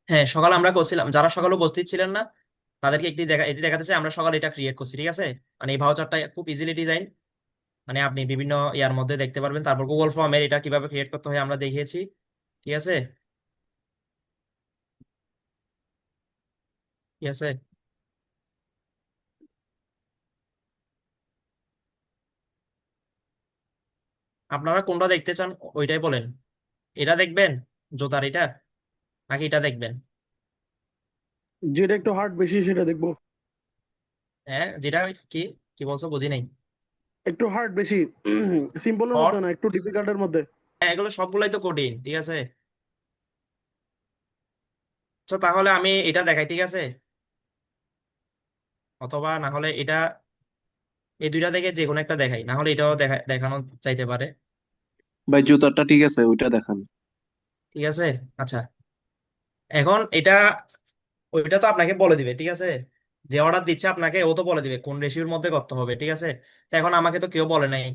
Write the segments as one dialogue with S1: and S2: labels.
S1: হ্যাঁ, সকালে আমরা করছিলাম, যারা সকালে উপস্থিত ছিলেন না তাদেরকে এটি দেখাতে চাই আমরা সকালে এটা ক্রিয়েট করছি, ঠিক আছে। মানে এই ভাউচারটা খুব ইজিলি ডিজাইন, মানে আপনি বিভিন্ন ইয়ার মধ্যে দেখতে পারবেন। তারপর গুগল ফর্মের এটা কিভাবে ক্রিয়েট করতে হয় আমরা দেখিয়েছি, ঠিক আছে। ঠিক আছে, আপনারা কোনটা দেখতে চান ওইটাই বলেন। এটা দেখবেন, জোতার এটা, নাকি এটা দেখবেন?
S2: যেটা একটু হার্ড বেশি সেটা দেখবো।
S1: হ্যাঁ, যেটা কি কি বলছো বুঝি নাই।
S2: একটু হার্ড বেশি, সিম্পলের
S1: হট,
S2: মধ্যে না, একটু ডিফিকাল্টের মধ্যে।
S1: হ্যাঁ এগুলো সবগুলাই তো কঠিন, ঠিক আছে। আচ্ছা তাহলে আমি এটা দেখাই, ঠিক আছে। অথবা না হলে এটা, এই দুইটা থেকে যে কোনো একটা দেখাই, না হলে এটাও দেখানো চাইতে পারে।
S3: ভাই জুতারটা ঠিক আছে, ওইটা দেখান।
S1: ঠিক আছে, আচ্ছা। এখন এটা, ওইটা তো আপনাকে বলে দিবে, ঠিক আছে। যে অর্ডার দিচ্ছে আপনাকে ও তো বলে দিবে কোন রেশিওর মধ্যে করতে হবে, ঠিক আছে। তো এখন আমাকে তো কেউ বলে নাই।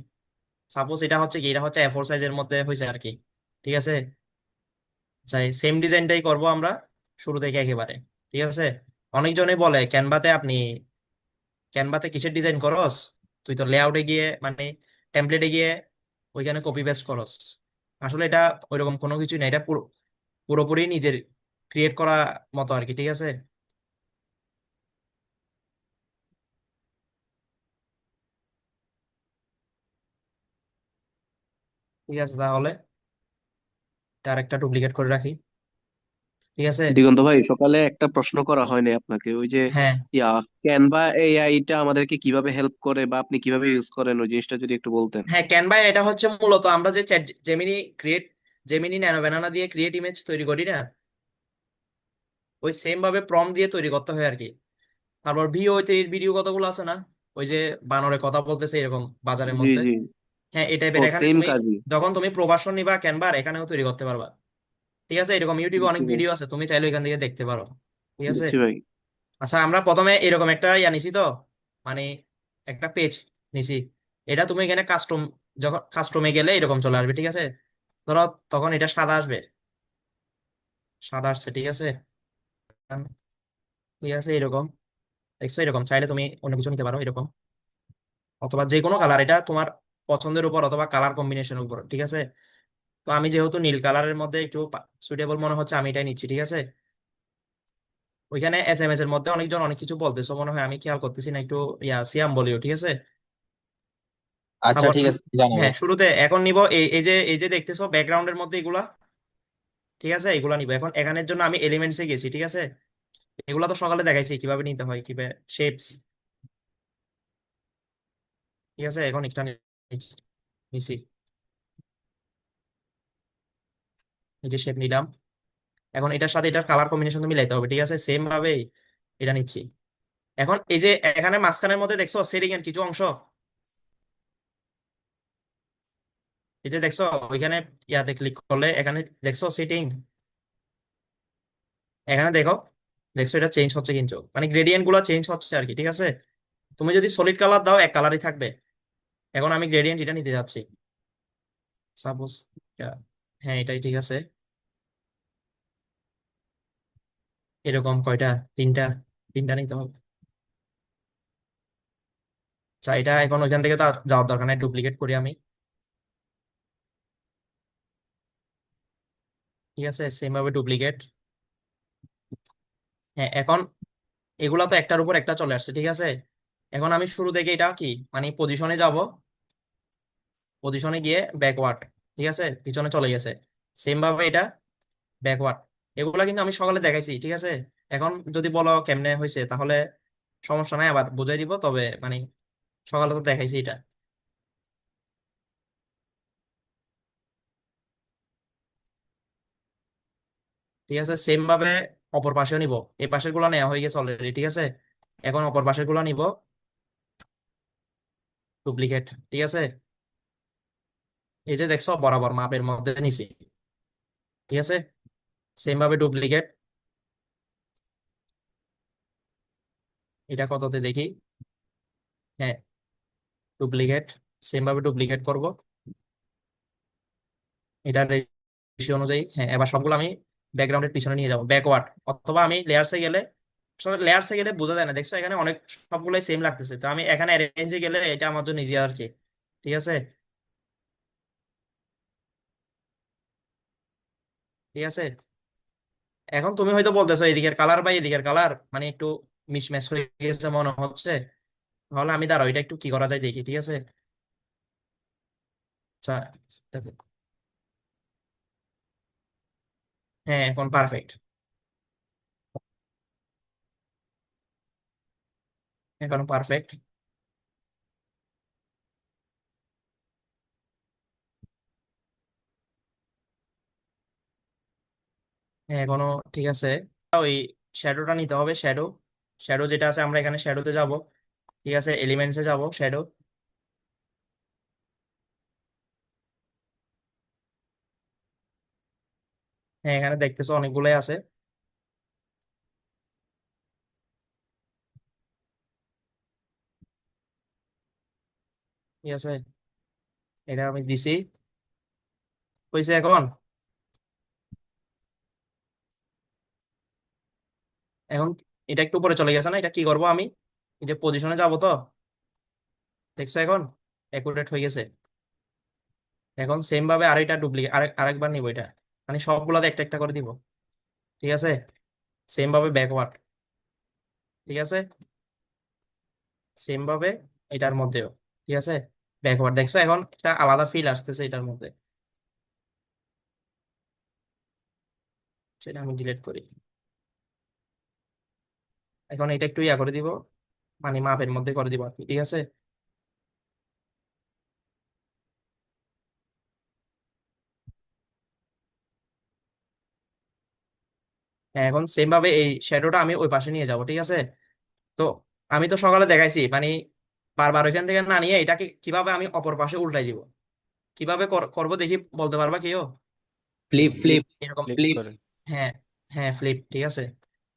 S1: সাপোজ এটা হচ্ছে কি, এটা হচ্ছে A4 সাইজের মধ্যে হয়েছে আর কি, ঠিক আছে। চাই সেম ডিজাইনটাই করব আমরা শুরু থেকে একেবারে, ঠিক আছে। অনেকজনই বলে ক্যানভাতে কিসের ডিজাইন করস, তুই তো লেআউটে গিয়ে মানে টেমপ্লেটে গিয়ে ওইখানে কপি পেস্ট করস। আসলে এটা ওইরকম কোনো কিছুই না, এটা পুরোপুরি নিজের ক্রিয়েট করা মতো আর কি, ঠিক আছে। ঠিক আছে, তাহলে এটা আরেকটা ডুপ্লিকেট করে রাখি, ঠিক আছে।
S3: দিগন্ত ভাই, সকালে একটা প্রশ্ন করা হয়নি আপনাকে, ওই যে
S1: হ্যাঁ,
S3: ইয়া ক্যানভা এআইটা আমাদেরকে কিভাবে হেল্প করে বা আপনি কিভাবে ইউজ করেন, ওই জিনিসটা যদি একটু বলতেন।
S1: হ্যাঁ, ক্যানভা এটা হচ্ছে মূলত আমরা যে chat Gemini create, Gemini nano banana দিয়ে ক্রিয়েট ইমেজ তৈরি করি না, ওই সেম ভাবে প্রম দিয়ে তৈরি করতে হয় আর কি। তারপর ভিডিও কতগুলো আছে না, ওই যে বানরে কথা বলতেছে এরকম বাজারের
S3: জি
S1: মধ্যে।
S3: জি।
S1: হ্যাঁ, এই
S3: ও
S1: টাইপের এখানে
S3: সেম
S1: তুমি
S3: কাজই।
S1: যখন তুমি প্রবাসন নিবা ক্যানভার এখানেও তৈরি করতে পারবা, ঠিক আছে। এরকম ইউটিউবে
S3: বুঝছি
S1: অনেক
S3: ভাই।
S1: ভিডিও আছে, তুমি চাইলে এখান থেকে দেখতে পারো, ঠিক আছে।
S3: বুঝছি ভাই।
S1: আচ্ছা, আমরা প্রথমে এরকম একটা ইয়া নিছি তো, মানে একটা পেজ নিছি। এটা তুমি এখানে যখন কাস্টমে গেলে এরকম চলে আসবে, ঠিক আছে। ধরো তখন এটা সাদা আসবে, সাদা আসছে, ঠিক আছে। ঠিক আছে, এরকম দেখছো, এরকম চাইলে তুমি অন্য কিছু নিতে পারো এরকম, অথবা যে কোনো কালার, এটা তোমার পছন্দের উপর অথবা কালার কম্বিনেশনের উপর, ঠিক আছে। তো আমি যেহেতু নীল কালারের মধ্যে একটু সুইটেবল মনে হচ্ছে আমি এটাই নিচ্ছি, ঠিক আছে। ওইখানে SMS এর মধ্যে অনেকজন অনেক কিছু বলতেছো মনে হয়, আমি খেয়াল করতেছি না, একটু সিয়াম বলিও, ঠিক আছে।
S4: আচ্ছা
S1: তারপর
S4: ঠিক আছে, জানাবো।
S1: হ্যাঁ, শুরুতে এখন নিব এই যে দেখতেছো ব্যাকগ্রাউন্ডের মধ্যে এগুলা, ঠিক আছে। এগুলা নিব এখন, এখানের জন্য আমি এলিমেন্টসে গেছি, ঠিক আছে। এগুলা তো সকালে দেখাইছি কিভাবে নিতে হয়, কিভাবে শেপস, ঠিক আছে। এখন একটা নিছি, এই যে শেপ নিলাম। এখন এটার সাথে এটার কালার কম্বিনেশন মিলাইতে হবে, ঠিক আছে। সেম ভাবে এটা নিচ্ছি। এখন এই যে এখানে মাঝখানের মধ্যে দেখছো সেটিং এর কিছু অংশ, এই যে দেখছো ওইখানে ইয়াতে ক্লিক করলে এখানে দেখছো সেটিং, এখানে দেখো, দেখছো এটা চেঞ্জ হচ্ছে কিন্তু, মানে গ্রেডিয়েন্ট গুলো চেঞ্জ হচ্ছে আর কি, ঠিক আছে। তুমি যদি সলিড কালার দাও এক কালারই থাকবে। এখন আমি গ্রেডিয়েন্ট এটা নিতে যাচ্ছি, সাপোজ, হ্যাঁ এটাই ঠিক আছে। এরকম কয়টা, তিনটা, তিনটা নিতে হবে। আচ্ছা, এটা এখন ওইখান থেকে তো আর যাওয়ার দরকার নাই, ডুপ্লিকেট করি আমি, ঠিক আছে। সেম ভাবে ডুপ্লিকেট। হ্যাঁ, এখন এগুলা তো একটার উপর একটা চলে আসছে, ঠিক আছে। এখন আমি শুরু থেকে এটা কি মানে পজিশনে যাব, পজিশনে গিয়ে ব্যাকওয়ার্ড, ঠিক আছে, পিছনে চলে গেছে। সেম ভাবে এটা ব্যাকওয়ার্ড। এগুলা কিন্তু আমি সকালে দেখাইছি, ঠিক আছে। এখন যদি বলো কেমনে হয়েছে তাহলে সমস্যা নাই, আবার বুঝাই দিব, তবে মানে সকালে তো দেখাইছি এটা, ঠিক আছে। সেম ভাবে অপর পাশেও নিব, এই পাশের গুলা নেওয়া হয়ে গেছে অলরেডি, ঠিক আছে। এখন অপর পাশের গুলা নিব, ডুপ্লিকেট, ঠিক আছে। এই যে দেখছো বরাবর মাপের মধ্যে নিছি, ঠিক আছে। সেম ভাবে ডুপ্লিকেট, এটা কততে দেখি, হ্যাঁ ডুপ্লিকেট, সেম ভাবে ডুপ্লিকেট করব এটা রেশিও অনুযায়ী। হ্যাঁ, এবার সবগুলো আমি ব্যাকগ্রাউন্ডের পিছনে নিয়ে যাবো ব্যাকওয়ার্ড, অথবা আমি লেয়ার্সে গেলে, লেয়ার্সে গেলে বোঝা যায় না, দেখছো এখানে অনেক সবগুলোই সেম লাগতেছে, তো আমি এখানে অ্যারেঞ্জে গেলে এটা আমার জন্য ইজি আর কি। ঠিক আছে, ঠিক আছে। এখন তুমি হয়তো বলতেছো এদিকের কালার বা এদিকের কালার মানে একটু মিশম্যাচ হয়ে গেছে মনে হচ্ছে, তাহলে আমি দাঁড়াও এটা একটু কি করা যায় দেখি, ঠিক আছে। আচ্ছা, হ্যাঁ এখন পারফেক্ট, এখন পারফেক্ট। হ্যাঁ এখনো ঠিক আছে। ওই শ্যাডোটা নিতে হবে, শ্যাডো, শ্যাডো যেটা আছে আমরা এখানে শ্যাডোতে যাব, ঠিক আছে, এলিমেন্টসে যাব, শ্যাডো। হ্যাঁ এখানে দেখতেছো অনেকগুলোই আছে। ঠিক আছে, এটা আমি দিছি, হয়েছে এখন। এখন এটা একটু উপরে চলে গেছে না, এটা কি করব আমি, এই যে পজিশনে যাব তো, দেখছো এখন অ্যাকুরেট হয়ে গেছে। এখন সেম ভাবে আরেকটা ডুপ্লিকেট আরেকবার নিব এটা, মানে সবগুলাতে একটা একটা করে দিব, ঠিক আছে, সেম ভাবে ব্যাকওয়ার্ড, ঠিক আছে, সেম ভাবে এটার মধ্যেও, ঠিক আছে, ব্যাকওয়ার্ড, দেখছো এখন একটা আলাদা ফিল আসতেছে এটার মধ্যে। সেটা আমি ডিলিট করি। এখন এটা একটু ইয়া করে দিব, মানে মাপের মধ্যে করে দিব আর কি, ঠিক আছে। হ্যাঁ, এখন সেম ভাবে এই শ্যাডোটা আমি ওই পাশে নিয়ে যাব, ঠিক আছে। তো আমি তো সকালে দেখাইছি মানে বারবার ওইখান থেকে না নিয়ে এটাকে কিভাবে আমি অপর পাশে উল্টাই দিব, কিভাবে করব দেখি, বলতে পারবা কেউ?
S4: ফ্লিপ ফ্লিপ
S1: এরকম,
S3: ক্লিক
S4: ফ্লিপ।
S3: করে।
S1: হ্যাঁ, হ্যাঁ ফ্লিপ, ঠিক আছে,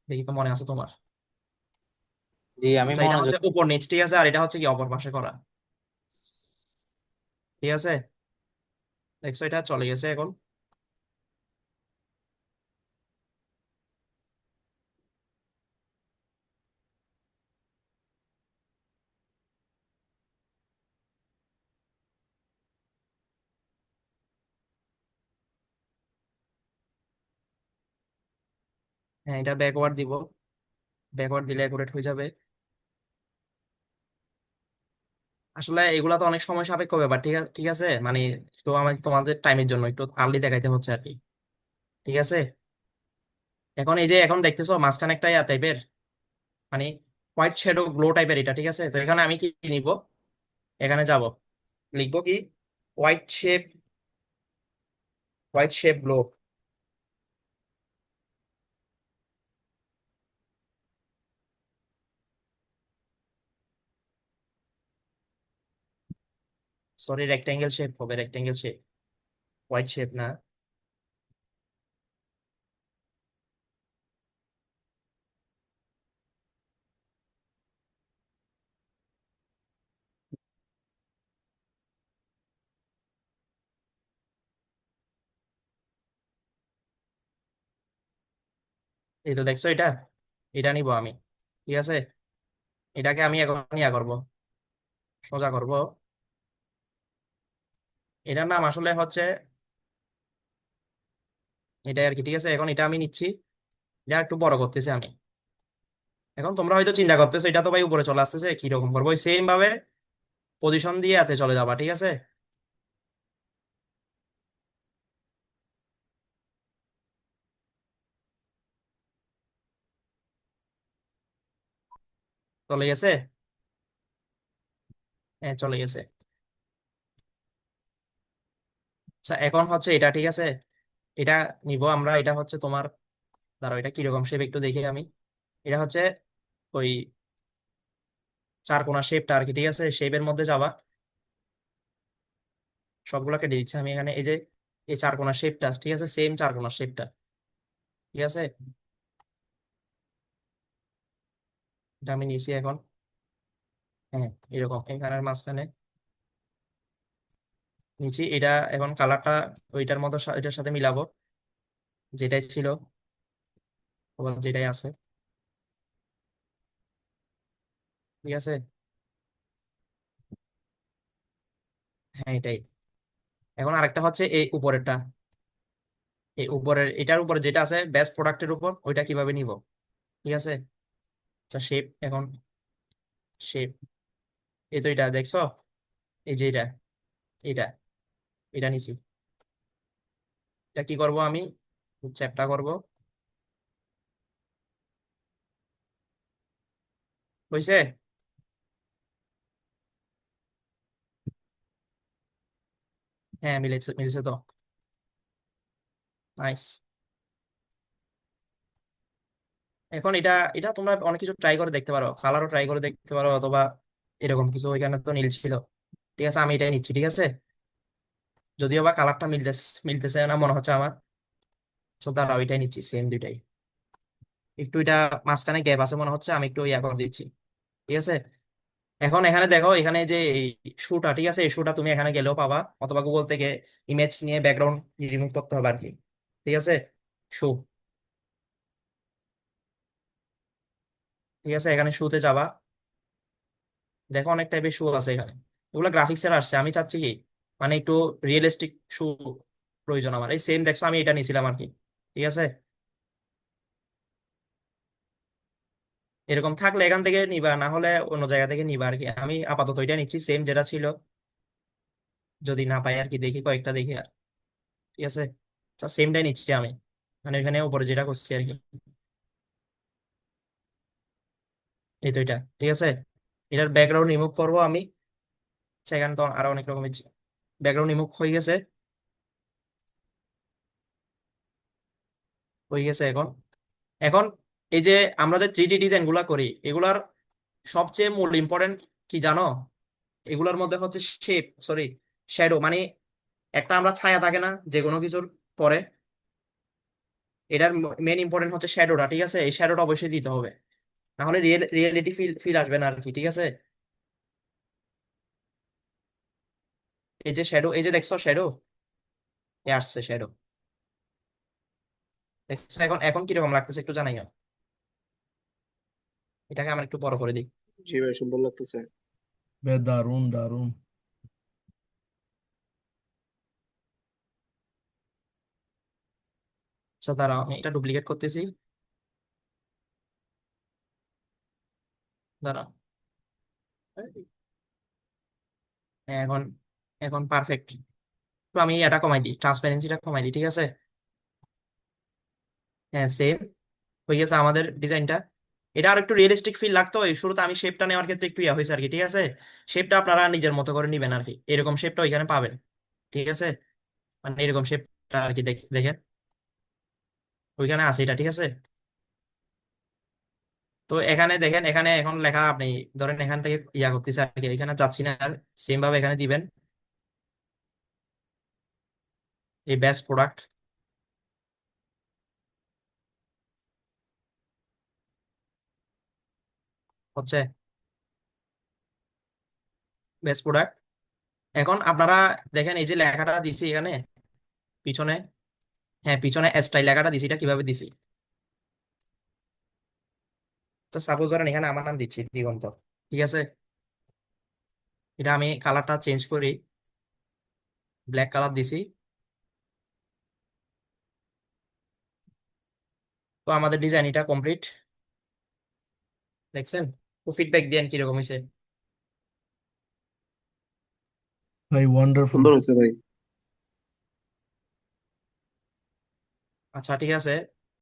S1: দেখি তো মনে আছে তোমার।
S4: জি, আমি
S1: আচ্ছা এটা
S4: মনোযোগ।
S1: হচ্ছে উপর নিচ, ঠিক আছে, আর এটা হচ্ছে কি অপর পাশে করা, ঠিক আছে, দেখছো এটা চলে গেছে এখন। হ্যাঁ এটা ব্যাকওয়ার্ড দিব, ব্যাকওয়ার্ড দিলে অ্যাকুরেট হয়ে যাবে। আসলে এগুলা তো অনেক সময় সাপেক্ষ ব্যাপার, ঠিক আছে, ঠিক আছে, মানে তো আমার তোমাদের টাইমের জন্য একটু আর্লি দেখাইতে হচ্ছে আর কি, ঠিক আছে। এখন এই যে এখন দেখতেছো মাঝখানে একটা ইয়া টাইপের, মানে হোয়াইট শ্যাডো গ্লো টাইপের এটা, ঠিক আছে, তো এখানে আমি কি নিব, এখানে যাব, লিখবো কি white shape, white shape glow, sorry rectangle shape হবে, রেক্টেঙ্গেল শেপ, হোয়াইট শেপ না। এই তো দেখছো এটা, এটা নিব আমি, ঠিক আছে, এটাকে আমি এখন ইয়া করব, সোজা করব, এটার নাম আসলে হচ্ছে এটা আর কি, ঠিক আছে। এখন এটা আমি নিচ্ছি, এটা একটু বড় করতেছি আমি। এখন তোমরা হয়তো চিন্তা করতেছো এটা তো ভাই উপরে চলে আসতেছে, কি রকম করবো, ওই সেম ভাবে পজিশন দিয়ে এতে চলে যাবা, ঠিক আছে, চলে গেছে, হ্যাঁ চলে গেছে। আচ্ছা এখন হচ্ছে এটা, ঠিক আছে, এটা নিব আমরা, এটা হচ্ছে তোমার, দাঁড়াও এটা কিরকম শেপ একটু দেখি আমি, এটা হচ্ছে ওই চার কোণা শেপটা আর কি, ঠিক আছে, শেপের মধ্যে যাবা, সবগুলা কেটে দিচ্ছি আমি এখানে, এই যে এই চার কোণা শেপটা, ঠিক আছে, সেম চার কোণা শেপটা, ঠিক আছে, এটা আমি নিয়েছি এখন। হ্যাঁ এরকম এখানের মাঝখানে নিচ্ছি এটা, এখন কালারটা ওইটার মতো এটার সাথে মিলাবো, যেটাই ছিল আবার যেটাই আছে, ঠিক আছে। হ্যাঁ এটাই। এখন আরেকটা হচ্ছে এই উপরেরটা, এই উপরের এটার উপরে যেটা আছে বেস্ট প্রোডাক্টের উপর, ওইটা কিভাবে নিব, ঠিক আছে। আচ্ছা শেপ, এখন শেপ, এই তো এটা দেখছো, এই যে এটা, এটা এটা নিছি। এটা কি করব আমি, চ্যাপ্টা করব, হয়েছে। হ্যাঁ মিলেছে, মিলেছে তো, নাইস। এখন এটা, এটা তোমরা অনেক কিছু ট্রাই করে দেখতে পারো, কালারও ট্রাই করে দেখতে পারো, অথবা এরকম কিছু, ওইখানে তো নীল ছিল, ঠিক আছে আমি এটাই নিচ্ছি, ঠিক আছে। যদিও বা কালারটা মিলতেছে না মনে হচ্ছে আমার, তো দাঁড়াও ওইটাই নিচ্ছি, সেম দুইটাই। একটু এটা মাঝখানে গ্যাপ আছে মনে হচ্ছে, আমি একটু ইয়া করে দিচ্ছি, ঠিক আছে। এখন এখানে দেখো, এখানে যে এই শুটা, ঠিক আছে, এই শুটা তুমি এখানে গেলেও পাবা, অথবা গুগল থেকে ইমেজ নিয়ে ব্যাকগ্রাউন্ড রিমুভ করতে হবে আর কি, ঠিক আছে। শু, ঠিক আছে, এখানে শুতে যাবা, দেখো অনেক টাইপের শু আছে এখানে, এগুলো গ্রাফিক্স এর আসছে, আমি চাচ্ছি কি মানে একটু রিয়েলিস্টিক শু প্রয়োজন আমার, এই সেম দেখছো আমি এটা নিয়েছিলাম আর কি, ঠিক আছে। এরকম থাকলে এখান থেকে নিবা, না হলে অন্য জায়গা থেকে নিবা আর কি, আমি আপাতত এটা নিচ্ছি সেম যেটা ছিল, যদি না পাই আর কি দেখি, কয়েকটা দেখি আর, ঠিক আছে। সেমটাই নিচ্ছি আমি, মানে এখানে উপরে যেটা করছি আর কি, এই তো এটা, ঠিক আছে। এটার ব্যাকগ্রাউন্ড রিমুভ করবো আমি, সেখানে তো আরো অনেক রকমের ব্যাকগ্রাউন্ড রিমুভ হয়ে গেছে, হয়ে গেছে এখন। এখন এই যে আমরা যে 3D ডিজাইন গুলা করি, এগুলার সবচেয়ে মূল ইম্পর্টেন্ট কি জানো, এগুলোর মধ্যে হচ্ছে শেপ, সরি, শ্যাডো, মানে একটা আমরা ছায়া থাকে না যে কোনো কিছুর পরে, এটার মেন ইম্পর্টেন্ট হচ্ছে শ্যাডোটা, ঠিক আছে, এই শ্যাডোটা অবশ্যই দিতে হবে, না হলে রিয়েলিটি ফিল ফিল আসবে না আর কি, ঠিক আছে। এই যে শ্যাডো, এই যে দেখছো শ্যাডো, এ আসছে শ্যাডো, দেখছো এখন, এখন কিরকম লাগতেছে একটু জানাইও, এটাকে আমরা একটু বড় করে দিই।
S3: জি ভাই, সুন্দর লাগতেছে।
S5: বে দারুন দারুন।
S1: আচ্ছা দাঁড়াও, আমি এটা ডুপ্লিকেট করতেছি, দাঁড়াও। হ্যাঁ, এখন, এখন পারফেক্ট। তো আমি এটা কমাই দিই, ট্রান্সপারেন্সিটা কমাই দিই, ঠিক আছে। হ্যাঁ সেম হয়ে গেছে আমাদের ডিজাইনটা। এটা আর একটু রিয়েলিস্টিক ফিল লাগতো, এই শুরুতে আমি শেপটা নেওয়ার ক্ষেত্রে একটু ইয়া হয়েছে আর কি, ঠিক আছে। শেপটা আপনারা নিজের মতো করে নিবেন আর কি, এরকম শেপটা ওইখানে পাবেন, ঠিক আছে, মানে এরকম শেপটা আর কি, দেখেন ওইখানে আছে এটা, ঠিক আছে। তো এখানে দেখেন, এখানে এখন লেখা, আপনি ধরেন এখান থেকে ইয়া করতেছে আর কি, এখানে যাচ্ছি না আর, সেম ভাবে এখানে দিবেন এই বেস্ট প্রোডাক্ট, হচ্ছে বেস্ট প্রোডাক্ট। এখন আপনারা দেখেন এই যে লেখাটা দিছি এখানে পিছনে, হ্যাঁ পিছনে স্টাইল লেখাটা দিছি, এটা কিভাবে দিছি, তো সাপোজ ধরেন এখানে আমার নাম দিচ্ছি দিগন্ত, ঠিক আছে। এটা আমি কালারটা চেঞ্জ করি, ব্ল্যাক কালার দিছি। তো আমাদের ডিজাইন এটা কমপ্লিট, দেখছেন। তো ফিডব্যাক দেন কিরকম হয়েছে।
S5: ভাই ওয়ান্ডারফুল।
S3: সুন্দর হয়েছে ভাই।
S1: আচ্ছা ঠিক আছে।